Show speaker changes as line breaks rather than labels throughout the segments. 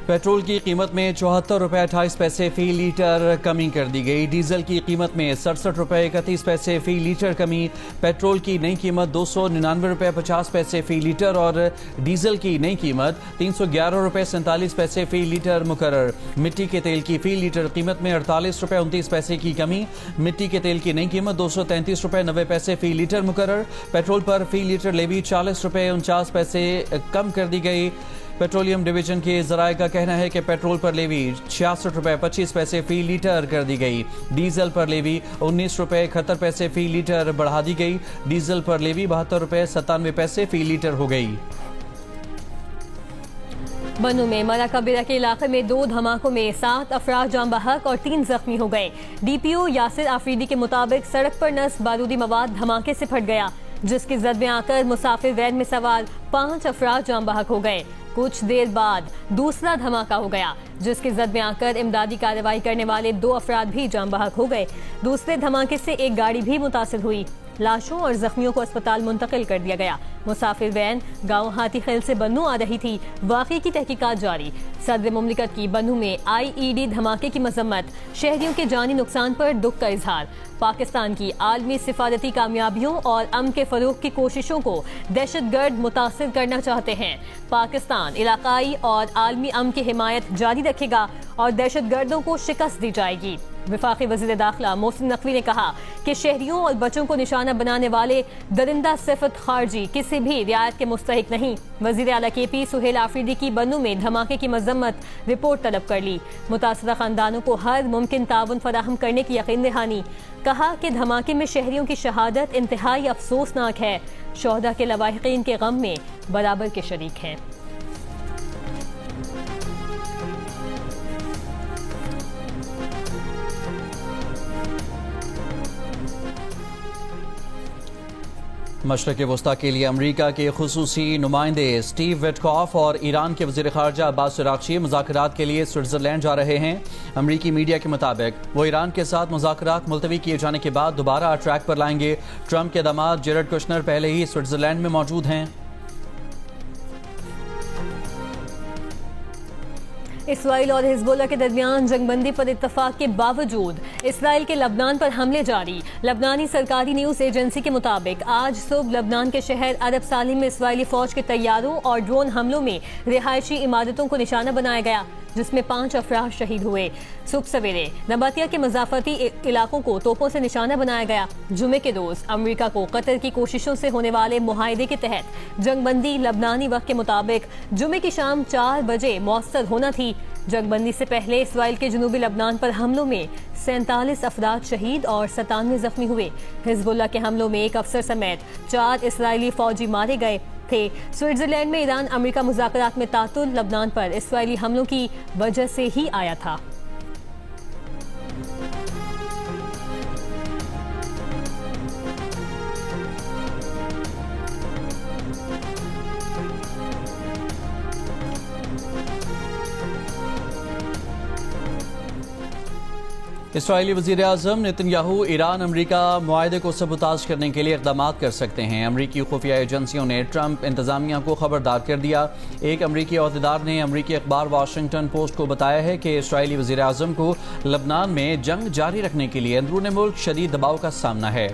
Petrol की कीमत में 74 रुपये 28 पैसे फी लीटर कमी कर दी गई। डीजल की कीमत में 67 रुपये 31 पैसे फी लीटर कमी। पेट्रोल की नई कीमत 299 रुपये 50 पैसे फी लीटर और डीजल की नई कीमत 311 रुपये 47 पैसे फी लीटर मुकर्रर। मिट्टी के तेल की फी लीटर कीमत में 48 रुपये 29 पैसे की कमी। मिट्टी के तेल की नई कीमत 233 रुपये 90 पैसे फी लीटर मुकर्रर। पेट्रोल पर फी लीटर लेवी 40 रुपये 49 पैसे कम कर दी गई। पेट्रोलियम डिवीजन के जराये का कहना है कि पेट्रोल पर लेवी 66 रुपये 25 पैसे फी लीटर कर दी गई। डीजल पर लेवी 19 रुपये 71 पैसे फी लीटर बढ़ा दी गई। डीजल पर लेवी 72 रुपये 97 पैसे फी लीटर हो गई।
बन्नू में मरा कबीरा के इलाके में 2 धमाकों में 7 अफराद जान बहक और 3 जख्मी हो गए। डीपीओ यासिर आफरीदी के मुताबिक सड़क पर नस्ब बारूदी मवाद धमाके से फट गया, जिसकी जद में आकर मुसाफिर वैन में सवार 5 अफराद जान बहक हो गए। कुछ देर बाद दूसरा धमाका हो गया, जिसकी जद में आकर इमदादी कार्रवाई करने वाले 2 अफराद भी जान बहक हो गए। दूसरे धमाके से एक गाड़ी भी मुतासिर हुई। लाशों और जख्मियों को अस्पताल मुंतकिल कर दिया गया। मुसाफिर वैन गांव हाथी खेल से बन्नू आ रही थी। वाक़ई की तहकीकात जारी। सदर मुमलिकत की बन्नू में IED धमाके की मजम्मत। शहरियों के जानी नुकसान पर दुख का इजहार। पाकिस्तान की आलमी सिफारती कामयाबियों और अमन के फरोग की कोशिशों को दहशतगर्द मुतासिर करना चाहते हैं। पाकिस्तान इलाकाई और आलमी अमन की हिमायत जारी रखेगा और दहशतगर्दों को शिकस्त दी जाएगी। वफाकी वज़ीर दाखिला मोहसिन नकवी ने कहा कि शहरियों और बच्चों को निशाना बनाने वाले दरिंदा सिफत खारजी किसी भी रियायत के मुस्तहिक नहीं। वज़ीर आला KP सुहेल आफरीदी की बन्नू में धमाके की मजम्मत रिपोर्ट तलब कर ली। मुतासरा खानदानों को हर मुमकिन ताउन फराहम करने की यकीन दहानी। कहा कि धमाके में शहरियों की शहादत इंतहाई अफसोसनाक है। शोहदा के लवाहिकीन के गम में बराबर के शरीक हैं।
मशरक़ वस्ता के लिए अमरीका के खुसूसी नुमाइंदे स्टीव विटकॉफ और ईरान के वज़ीर ख़ारजा अब्बास अराग़ची मुज़ाकरात के लिए स्विट्ज़रलैंड जा रहे हैं। अमरीकी मीडिया के मुताबिक वो ईरान के साथ मुज़ाकरात मुलतवी किए जाने के बाद दोबारा ट्रैक पर लाएंगे। ट्रंप के दामाद जेरेड कुशनर पहले ही स्विट्ज़रलैंड में मौजूद हैं।
इसराइल और हिजबुल्लाह के दरमियान जंगबंदी पर इत्तफाक के बावजूद इसराइल के लबनान पर हमले जारी। लबनानी सरकारी न्यूज़ एजेंसी के मुताबिक आज सुबह लबनान के शहर अरब सालिम में इसराइली फौज के तैयारों और ड्रोन हमलों में रिहायशी इमारतों को निशाना बनाया गया, जिसमें 5 अफराद शहीद हुए। सुबह सवेरे नबातिया के मजाफती इलाकों को तोपों से निशाना बनाया गया। जुमे के रोज अमरीका को कतर की कोशिशों से होने वाले मुआहदे के तहत जंगबंदी लबनानी वक्त के मुताबिक जुमे की शाम 4 बजे मौसर होना थी। जंगबंदी से पहले इसराइल के जनूबी लबनान पर हमलों में 47 अफराद शहीद और 97 जख्मी हुए। हिजबुल्लाह के हमलों में एक अफसर समेत 4 इसराइली फौजी मारे गए थे। स्विट्जरलैंड में ईरान अमेरिका मुज़ाकरात में तातुल लबनान पर इसराइली हमलों की वजह से ही आया था।
इसराइली वज़ीर आज़म नेतन्याहू ईरान अमरीका मुआहदे को सबूताज करने के लिए इक़दाम कर सकते हैं। अमरीकी खुफिया एजेंसियों ने ट्रंप इंतज़ामिया को खबरदार कर दिया। एक अमरीकी अहदेदार ने अमरीकी अखबार वाशिंगटन पोस्ट को बताया है कि इसराइली वज़ीर आज़म को लबनान में जंग जारी रखने के लिए अंदरूनी मुल्क शदीद दबाव का सामना है।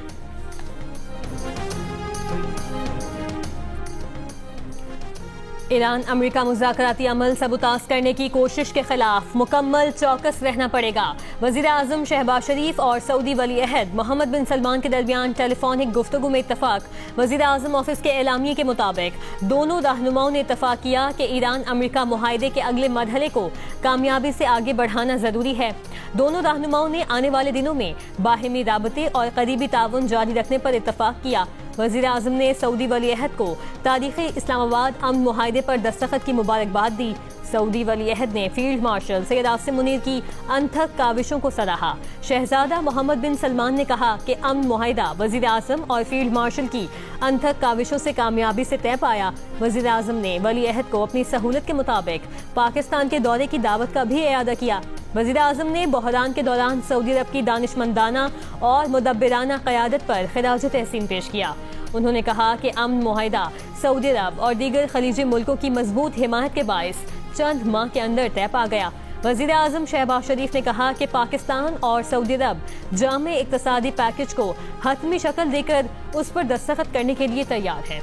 ईरान अमेरिका मुज़ाकराती अमल सबूताज करने की कोशिश के खिलाफ मुकम्मल चौकस रहना पड़ेगा। वज़ीर आज़म शहबाज शरीफ और सऊदी वली अहद मोहम्मद बिन सलमान के दरमियान टेलीफोनिक गुफ्तगू में इत्तफाक। वज़ीर आज़म ऑफिस के एलामिये के मुताबिक दोनों रहनुमाओं ने इत्तफाक किया कि ईरान अमेरिका मुआहदे के अगले मरहले को कामयाबी से आगे बढ़ाना ज़रूरी है। दोनों रहनुमाओं ने आने वाले दिनों में बाहिमी राबते और करीबी ताउन जारी रखने पर इत्तफाक किया। वज़ीर आज़म ने सऊदी वली अहद को तारीख़ी इस्लामाबाद अमन मुआहदे पर दस्तखत की मुबारकबाद दी। सऊदी वली अहद ने फील्ड मार्शल सैयद आसिम मुनीर की अनथक काविशों को सराहा। शहजादा मोहम्मद बिन सलमान ने कहा कि अमन मुआहदा वज़ीर आज़म और फील्ड मार्शल की अनथक काविशों से कामयाबी से तय पाया। वज़ीर आज़म ने वली अहद को अपनी सहूलत के मुताबिक पाकिस्तान के दौरे की दावत का भी इरादा किया। वज़ीर आज़म ने बहरान के दौरान सऊदी अरब की दानिशमंदाना और मुदब्बिराना क़यादत पर खिराज तहसीन पेश किया। उन्होंने कहा कि अमन मुआहदा सऊदी अरब और दीगर खलीजी मुल्कों की मजबूत हिमायत के बायस चंद माह के अंदर तय पा गया। वज़ीर आज़म शहबाज शरीफ ने कहा कि पाकिस्तान और सऊदी अरब जामे इक़्तिसादी पैकेज को हतमी शक्ल देकर उस पर दस्तखत करने के लिए तैयार है।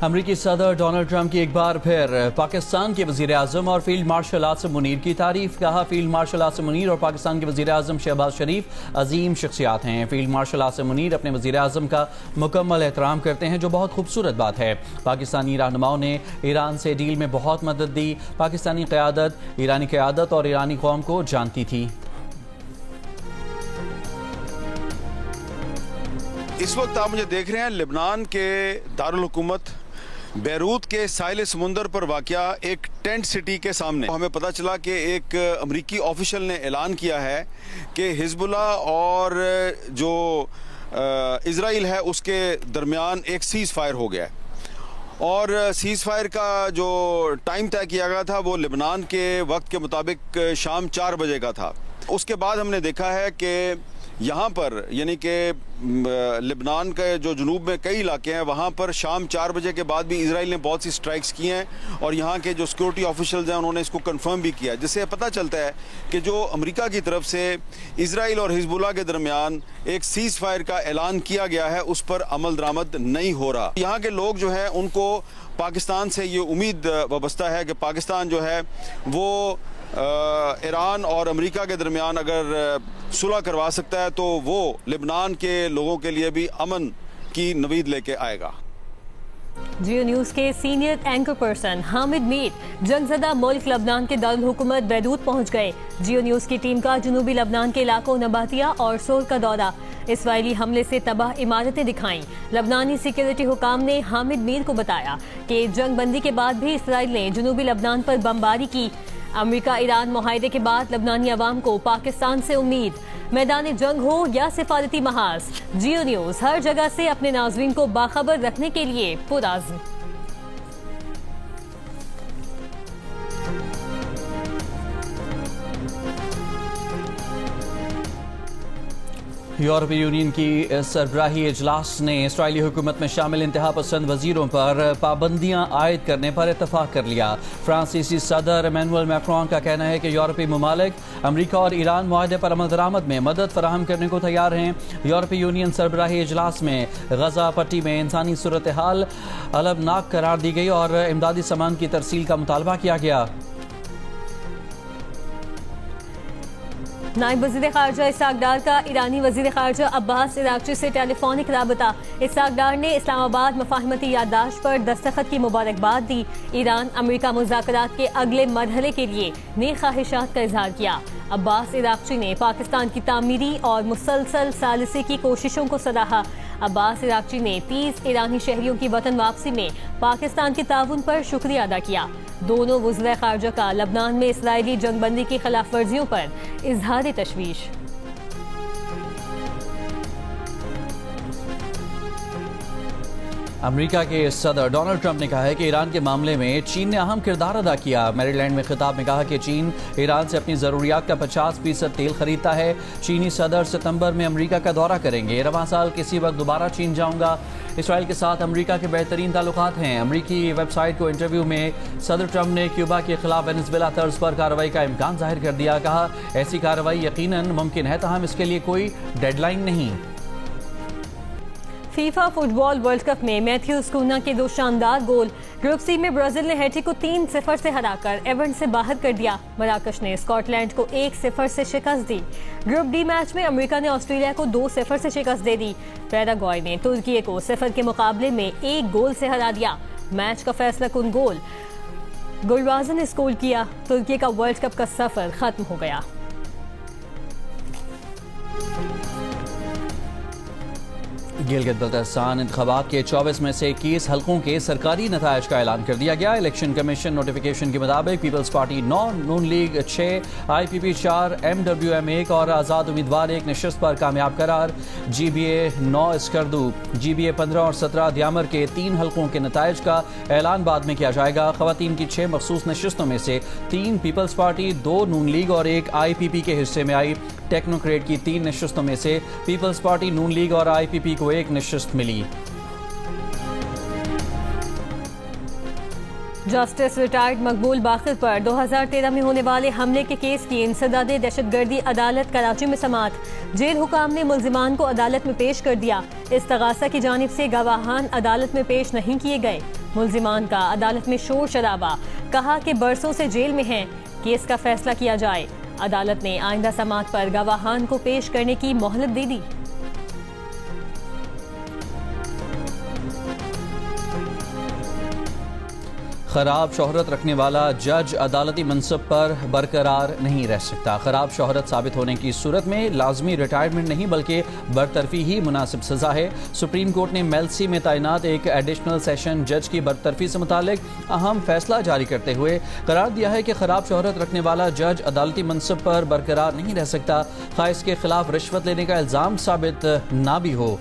अमरीकी सदर डोनाल्ड ट्रंप की एक बार फिर पाकिस्तान के वज़ीर आज़म और फील्ड मार्शल आसिम मुनीर की तारीफ। कहा, फील्ड मार्शल आसिम मुनीर और पाकिस्तान के वज़ीर आज़म शहबाज शरीफ अजीम शख्सियात हैं। फील्ड मार्शल आसिम मुनीर अपने वज़ीर आज़म का मुकम्मल एहतराम करते हैं, जो बहुत खूबसूरत बात है। पाकिस्तानी रहनुमाओं ने ईरान से डील में बहुत मदद दी। पाकिस्तानी क़यादत ईरानी क़यादत और ईरानी कौम को जानती थी।
इस वक्त आप मुझे देख रहे हैं लेबनान के दारुल हुकूमत बैरूत के साहिल समुंदर पर वाक़या एक टेंट सिटी के सामने। हमें पता चला कि एक अमरीकी ऑफिशियल ने ऐलान किया है कि हिजबुल्लाह और जो इजराइल है उसके दरमियान एक सीज़ फायर हो गया है और सीज़ फायर का जो टाइम तय किया गया था वो लेबनान के वक्त के मुताबिक शाम 4 बजे का था। उसके बाद हमने देखा है कि यहाँ पर यानी कि लेबनान के जो जनूब में कई इलाके हैं वहाँ पर शाम 4 बजे के बाद भी इजराइल ने बहुत सी स्ट्राइक्स की हैं और यहाँ के जो सिक्योरिटी ऑफिशियल्स हैं उन्होंने इसको कंफर्म भी किया, जिससे पता चलता है कि जो अमेरिका की तरफ से इजराइल और हिजबुल्लाह के दरमियान एक सीज़ फायर का ऐलान किया गया है उस पर अमल दरामद नहीं हो रहा। यहाँ के लोग जो हैं उनको पाकिस्तान से ये उम्मीद वाबस्ता है कि पाकिस्तान जो है वो ईरान और अमेरिका के दरमियान अगर सुलह करवा सकता है तो वो लेबनान के लोगों के लिए भी अमन की नवीद लेके आएगा।
जियो न्यूज़ के senior anchor person Hamid Mir जंगज़दा मुल्क लबनान के दारुल हुकूमत बैरूत पहुंच गए। जियो न्यूज़ की टीम का जनूबी लबनान के इलाकों नबातिया और सोर का दौरा। इसराइली हमले से तबाह इमारतें दिखाईं। लबनानी सिक्योरिटी हुकाम ने हामिद मीर को बताया कि जंग बंदी के बाद भी इसराइल ने जनूबी लबनान पर बमबारी की। अमेरिका ईरान मुआहदे के बाद लबनानी अवाम को पाकिस्तान से उम्मीद। मैदान जंग हो या सिफारती महाज, जियो न्यूज़ हर जगह से अपने नाज़रीन को बाखबर रखने के लिए पुरआज़्म।
यूरोपीय यूनियन की सरबराही इजलास ने इसराइली हुकूमत में शामिल इंतहा पसंद वजीरों पर पाबंदियां आयद करने पर इतफाक कर लिया। फ्रांसीसी सदर इमैनुअल मैक्रोन का कहना है कि यूरोपीय ममालिक अमरीका और ईरान मुआहदे पर अमल दरामद में मदद फराहम करने को तैयार हैं। यूरोपीय यूनियन सरबराही इजलास में गजा पट्टी में इंसानी सूरत हाल अलमनाक करार दी गई और इमदादी सामान की तरसील का मुतालबा किया गया।
नायब वज़ीर ख़ारजा इसहाक डार का ईरानी वज़ीर ख़ारजा अब्बास इराक़ची से टेलीफोनिक राबता। इसहाक डार ने इस्लामाबाद मफाहमती याददाश्त पर दस्तखत की मुबारकबाद दी। ईरान अमेरिका मुज़ाकरात के अगले मरहले के लिए नई ख्वाहिशात का इजहार किया। अब्बास इराक़ची ने पाकिस्तान की तामीरी और मुसलसल सालिसी की कोशिशों को सराहा। अब्बास इराक़ची ने 30 ईरानी शहरियों की वतन वापसी में पाकिस्तान के ताउन पर शुक्रिया अदा किया। दोनों वज़ीर ख़ारजा का लबनान में इसराइली जंगबंदी की खिलाफ वर्जियों पर इजहार तशवीश।
अमेरिका के सदर डोनाल्ड ट्रंप ने कहा है कि ईरान के मामले में चीन ने अहम किरदार अदा किया। मैरीलैंड में खिताब में कहा कि चीन ईरान से अपनी ज़रूरियात का 50% तेल खरीदता है। चीनी सदर सितंबर में अमेरिका का दौरा करेंगे। रवां साल किसी वक्त दोबारा चीन जाऊंगा। इसराइल के साथ अमेरिका के बेहतरीन ताल्लुकात हैं। अमेरिकी वेबसाइट को इंटरव्यू में सदर ट्रंप ने क्यूबा के खिलाफ वेनेजुएला तर्ज पर कार्रवाई का इम्कान जाहिर कर दिया। कहा, ऐसी कार्रवाई यकीनन मुमकिन है, ताहम इसके लिए कोई डेडलाइन नहीं।
फीफा फुटबॉल वर्ल्ड कप में मैथ्यूज कूना के 2 शानदार गोल। ग्रुप सी में ब्राजील ने हैटी को 3-0 से हराकर इवेंट से बाहर कर दिया। मराकश ने स्कॉटलैंड को 1-0 से शिकस्त दी। ग्रुप डी मैच में अमेरिका ने ऑस्ट्रेलिया को 2-0 से शिकस्त दे दी। पैराग्वे ने तुर्की को 0 के मुकाबले में 1 गोल से हरा दिया। मैच का फैसला कुन गोल गुलबाज़ ने स्कोर किया। तुर्की का वर्ल्ड कप का सफर खत्म हो गया।
गिलगित बल्तिस्तान इंतखाबात के 24 में से 21 हलकों के सरकारी नतायज का ऐलान कर दिया गया। इलेक्शन कमीशन नोटिफिकेशन के मुताबिक पीपल्स पार्टी 9, नून लीग 6, IPP 4, MWM 1 और आज़ाद उम्मीदवार 1 नशिस्त पर कामयाब करार। GBA 9 स्कर्दू, GBA 15 और 17 दियामर के 3 हलकों के नतायज का ऐलान बाद में किया जाएगा। ख़वातीन की 6 मखसूस नशिस्तों में से 3 पीपल्स पार्टी, 2 नून लीग और 1 IPP के हिस्से में आई। टेक्नोक्रेट की 3 नशिस्तों में से पीपल्स पार्टी, नून लीग और IPP को 1 नशिस्त मिली।
जस्टिस रिटायर्ड मकबूल बाखिर पर 2013 में होने वाले हमले के केस की इंसदाद दहशतगर्दी अदालत कराची में समाअत। जेल हुकाम ने मुल्जिमान को अदालत में पेश कर दिया। इस्तगासा की जानिब से गवाहान अदालत में पेश नहीं किए गए। मुल्जिमान का अदालत में शोर शराबा, कहा कि बरसों से जेल में हैं, केस का फैसला किया जाए। अदालत ने आइंदा समाअत पर गवाहान को पेश करने की मोहलत दे दी।
खराब शोहरत रखने वाला जज अदालती मनसब पर बरकरार नहीं रह सकता। खराब शोहरत साबित होने की सूरत में लाजमी रिटायरमेंट नहीं बल्कि बरतरफी ही मुनासिब सजा है। सुप्रीम कोर्ट ने मेलसी में तैनात एक एडिशनल सेशन जज की बरतरफी से मुतालिक अहम फैसला जारी करते हुए करार दिया है कि खराब शोहरत रखने वाला जज अदालती मनसब पर बरकरार नहीं रह सकता, खा इसके खिलाफ रिश्वत लेने का इल्जाम साबित ना भी हो।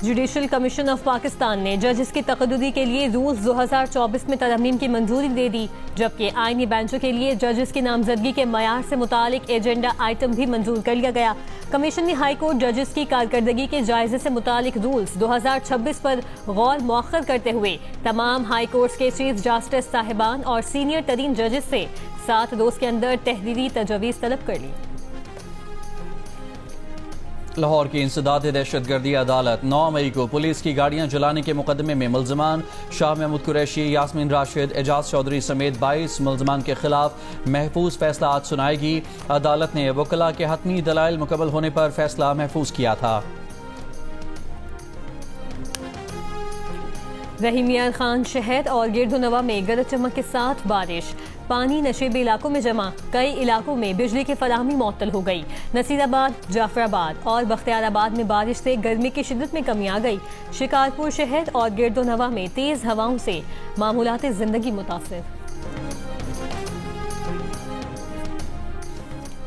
जुडिशल कमीशन ऑफ पाकिस्तान ने जजेस की तकद्दुदी के लिए रूल्स 2024 में तरमीम की मंजूरी दे दी, जबकि आईनी बेंचों के लिए जजेस की नामजदगी के मयार से मुतालिक एजेंडा आइटम भी मंजूर कर लिया गया। कमीशन ने हाई कोर्ट जजेस की कारकर्दगी के जायजे से मुतालिक रूल्स 2026 पर गौर मौखर करते हुए तमाम हाई कोर्ट के चीफ जस्टिस साहिबान और सीनियर तरीन जजेस से 7 रोज के अंदर तहरीरी तजवीज़ तलब कर ली।
लाहौर की इंसदाद दहशतगर्दी अदालत 9 मई को पुलिस की गाड़ियां जलाने के मुकदमे में मुल्जिमान शाह महमूद कुरैशी, यास्मीन राशिद, एजाज चौधरी समेत 22 मुल्जिमान के खिलाफ महफूज फैसला आज सुनाएगी। अदालत ने वकला के हतमी दलाइल मुकम्मल होने पर फैसला महफूज किया था।
रहीमिया खान शहर और गिरदोनवा में गरज चमक के साथ बारिश, पानी नशेबी इलाकों में जमा, कई इलाकों में बिजली की फराहमी मुअत्तल हो गई। नसीराबाद, जाफराबाद और बख्तियाराबाद में बारिश से गर्मी की शिद्दत में कमी आ गई। शिकारपुर शहर और गिरदोनवा में तेज हवाओं से मामूलात जिंदगी मुतासिर।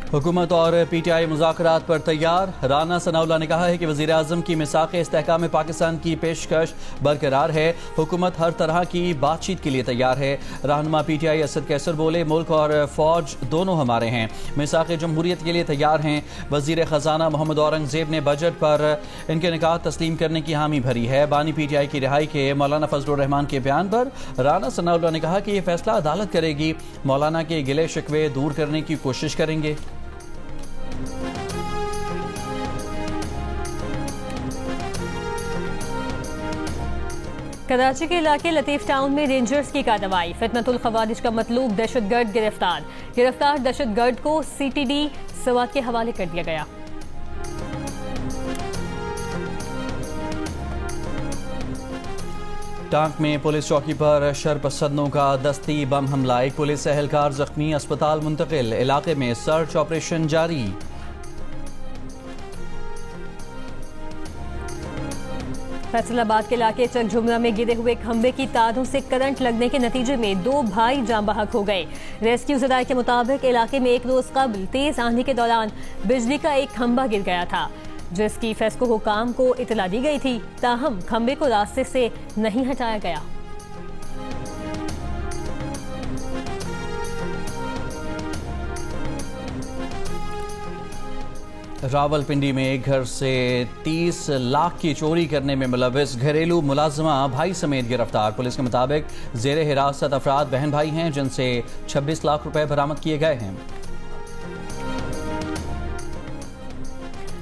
हुकूमत और पीटीआई मुज़ाकरात पर तैयार। राना सनाउल्लाह ने कहा है कि वज़ीर आज़म की मिसाक़ इस्तेहकाम पाकिस्तान की पेशकश बरकरार है। हुकूमत हर तरह की बातचीत के लिए तैयार है। रहनुमा पीटीआई असद कैसर बोले, मुल्क और फौज दोनों हमारे हैं, मिसाक़ जमहूरियत के लिए तैयार हैं। वज़ीर ख़जाना मोहम्मद औरंगज़ेब ने बजट पर इनके निकात तस्लीम करने की हामी भरी है। बानी पीटीआई की रिहाई के मौलाना फजलुर रहमान के बयान पर राना सनाउल्लाह ने कहा कि यह फैसला अदालत करेगी। मौलाना के गिले शिकवे दूर करने की कोशिश करेंगे।
कराची के इलाके लतीफ टाउन में रेंजर्स की कार्रवाई, फितनतुल खवारिज का मतलूब दहशतगर्द गिरफ्तार दहशतगर्द को सीटीडी सवात के हवाले कर दिया गया।
टांक में पुलिस चौकी पर शरपसंदों का दस्ती बम हमला, एक पुलिस एहलकार जख्मी, अस्पताल मुंतकिल। इलाके में सर्च ऑपरेशन जारी।
फैसलाबाद के इलाके चकझुमरा में गिरे हुए खंबे की तारों से करंट लगने के नतीजे में 2 भाई जान बहक हो गए। रेस्क्यू ज़राए के मुताबिक इलाके में एक रोज कबल तेज आंधी के दौरान बिजली का एक खंबा गिर गया था, जिसकी फेस्को हुकाम को इतला दी गई थी, ताहम खंबे को रास्ते से नहीं हटाया गया।
रावलपिंडी में एक घर से 30 लाख की चोरी करने में मुलव्विस घरेलू मुलाजमा भाई समेत गिरफ्तार। पुलिस के मुताबिक जेर हिरासत अफराद बहन भाई हैं, जिनसे 26 लाख रुपए बरामद किए गए हैं।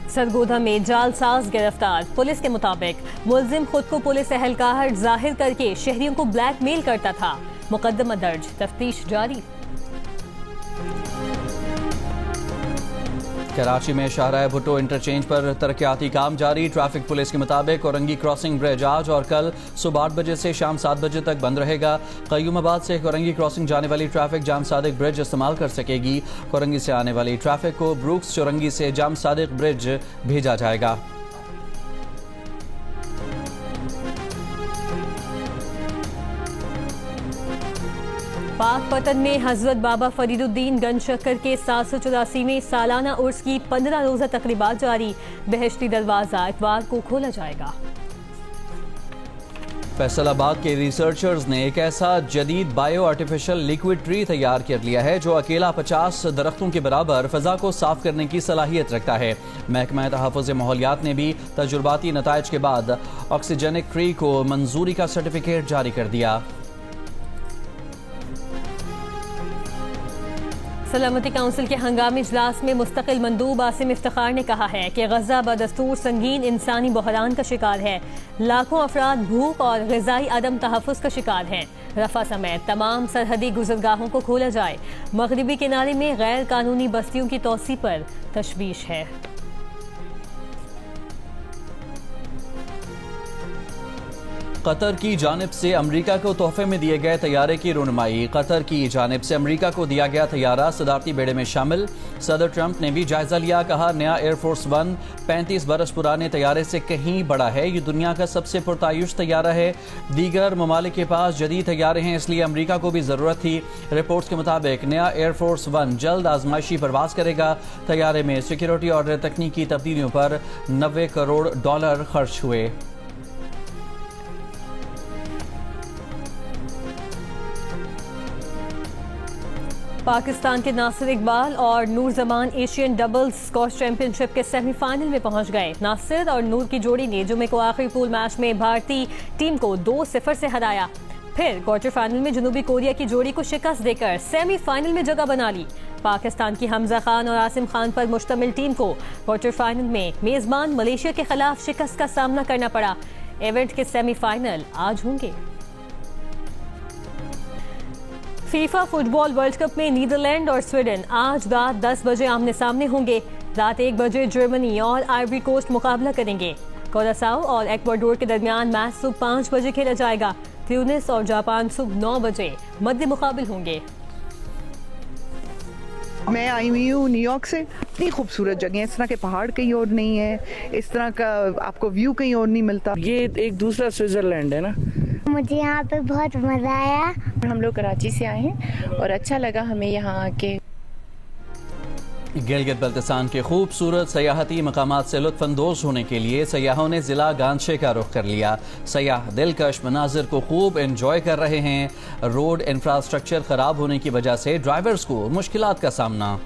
सरगोधा में जालसाज गिरफ्तार। पुलिस के मुताबिक मुलजिम खुद को पुलिस एहलकार जाहिर करके शहरियों को ब्लैकमेल करता था। मुकदमा दर्ज, तफ्तीश जारी।
कराची में शाहराह भुट्टो इंटरचेंज पर तरक्याती काम जारी। ट्रैफिक पुलिस के मुताबिक कोरंगी क्रॉसिंग ब्रिज आज और कल सुबह 8 बजे से शाम 7 बजे तक बंद रहेगा। कयूमाबाद से कोरंगी क्रॉसिंग जाने वाली ट्रैफिक जाम सादिक ब्रिज इस्तेमाल कर सकेगी। कोरंगी से आने वाली ट्रैफिक को ब्रूक्स चौरंगी से जाम सादिक ब्रिज भेजा जाएगा।
पाकपतन में हजरत बाबा फरीदुद्दीन गंज शक्कर के 784वें सालाना उर्स की 15 रोजा तकरीबात जारी। बहश्ती दरवाजा इतवार को खोला जाएगा।
फैसलाबाद के रिसर्चर्स ने एक ऐसा जदीद बायो आर्टिफिशियल लिक्विड ट्री तैयार कर लिया है जो अकेला 50 दरख्तों के बराबर फजा को साफ करने की सलाहियत रखता है। महकमा तहफ़्फ़ुज़ माहौलियात ने भी तजुर्बाती नताइज के बाद ऑक्सीजेनिक ट्री को मंजूरी का सर्टिफिकेट जारी कर दिया।
सलामती काउंसिल के हंगामी इजलास में मुस्तकिल मंदूब आसिम इफ्तिखार ने कहा है कि गजा बदस्तूर संगीन इंसानी बहरान का शिकार है। लाखों अफराद भूख और ग़िज़ाई अदम तहफ़्फ़ुज़ का शिकार हैं। रफा समेत तमाम सरहदी गुज़रगाहों को खोला जाए। मगरिबी किनारे में गैर कानूनी बस्तियों की तोसी पर तशवीश है।
कतर की जानिब से अमरीका को तोहफे में दिए गए तैयारे की रुनमाई। कतर की जानिब से अमरीका को दिया गया तैयारा सदारती बेड़े में शामिल। सदर ट्रंप ने भी जायजा लिया। कहा, नया एयरफोर्स 1 35 बरस पुराने तैयारे से कहीं बड़ा है। ये दुनिया का सबसे पुरतायुश तैयारा है। दीगर ममालिक के पास जदीद तैयारे हैं, इसलिए अमरीका को भी ज़रूरत थी। रिपोर्ट्स के मुताबिक नया एयरफोर्स 1 जल्द आजमाइशी परवाज करेगा। तैयारे में सिक्योरिटी और तकनीकी तब्दीलियों पर $90 करोड़ खर्च हुए।
पाकिस्तान के नासिर इकबाल और Noor Zaman Asian doubles squash championship के सेमीफाइनल में पहुंच गए। नासिर और नूर की जोड़ी ने जुमे को आखिरी पूल मैच में भारतीय टीम को 2-0 से हराया। फिर क्वार्टर फाइनल में जनूबी कोरिया की जोड़ी को शिकस्त देकर सेमीफाइनल में जगह बना ली। पाकिस्तान की हमजा खान और आसिम खान पर मुश्तमिल टीम को क्वार्टर फाइनल में मेजबान मलेशिया के खिलाफ शिकस्त का सामना करना पड़ा। इवेंट के सेमीफाइनल आज होंगे। फीफा फुटबॉल वर्ल्ड कप में नीदरलैंड और स्वीडन आज रात 10 बजे आमने सामने होंगे। रात 1 बजे जर्मनी और आइवरी कोस्ट मुकाबला करेंगे। कोरासाओ और एक्वाडोर के दरमियान मैच सुबह 5 बजे खेला जाएगा। ट्यूनिस और जापान सुबह 9 बजे मध्य मुकाबिल होंगे।
मैं आई हुई हूँ न्यूयॉर्क से। इतनी खूबसूरत जगह है, इस तरह के पहाड़ कहीं और नहीं है, इस तरह का आपको व्यू कहीं और नहीं मिलता।
ये एक दूसरा स्विट्जरलैंड है ना।
मुझे यहाँ पे बहुत मजा आया।
हम लोग कराची से आए हैं और अच्छा लगा हमें यहाँ आके।
गिलगित बल्तिस्तान के खूबसूरत सयाहती मकामात से लुत्फानंदोज होने के लिए सयाहों ने जिला गांचे का रुख कर लिया। सयाह दिलकश मनाजिर को खूब एंजॉय कर रहे हैं। रोड इंफ्रास्ट्रक्चर खराब होने की वजह से ड्राइवर्स को मुश्किलात का सामना।